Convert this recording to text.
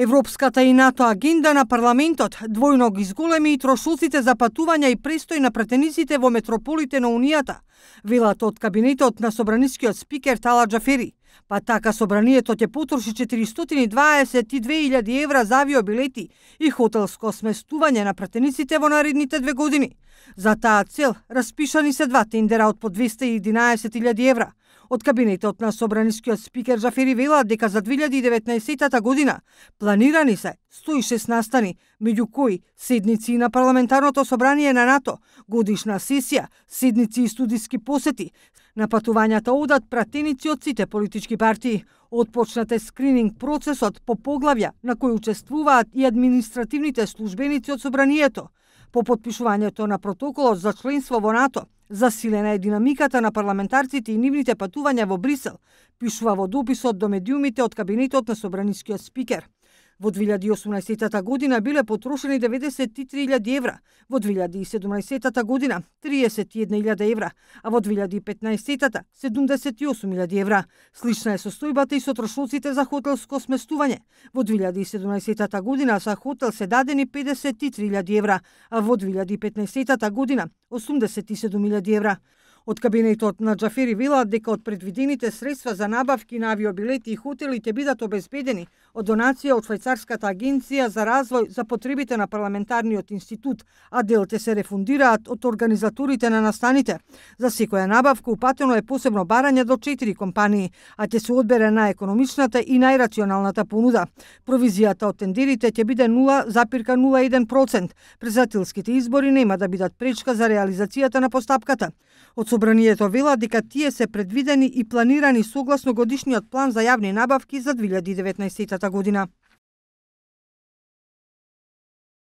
Европската и НАТО агенда на парламентот двојно ги зголеми и трошоците за патувања и престој на пратениците во метрополите на Унијата, велат од кабинетот на собранискиот спикер Талат Џафери. Па така собранието ќе потроши 422.000 евра за авиобилети и хотелско сместување на пратениците во наредните 2 години. За таа цел распишани се 2 тендера од по 211.000 евра. Од кабинетот на собранискиот спикер Џафери велат дека за 2019 година планирани се 106 настани, меѓу кои седници на парламентарното собрание на НАТО, годишна сесија, седници и студиски посети. На патувањата одат пратеници од сите политички партии. Отпочнат е скрининг процесот по поглавја на кои учествуваат и административните службеници од собранието. По потпишувањето на протоколот за членство во НАТО, засилена е динамиката на парламентарците и нивните патувања во Брисел, пишува во дописот до медиумите од кабинетот на собранискиот спикер. Во 2018 година биле потрошени 93.000 евра, во 2017 година 31.000 евра, а во 2015 78.000 евра. Слична е состојбата и со трошоците за хотелско сместување. Во 2017 година за хотел се дадени 53.000 евра, а во 2015 година 87.000 евра. Од кабинетот на Џафери велат дека од предвидените средства за набавки на авиобилети и хотели ќе бидат обезбедени од донација од Швајцарската агенција за развој за потребите на парламентарниот институт, а дел ќе се рефундираат од организаторите на настаните. За секоја набавка упатено е посебно барање до 4 компании, а ќе се одбере најекономичната и најрационалната понуда. Провизијата од тендерите ќе биде 0,01%. Председателските избори нема да бидат пречка за реализацијата на постапката. Од собранието велат дека тие се предвидени и планирани согласно годишниот план за јавни набавки за 2019 година.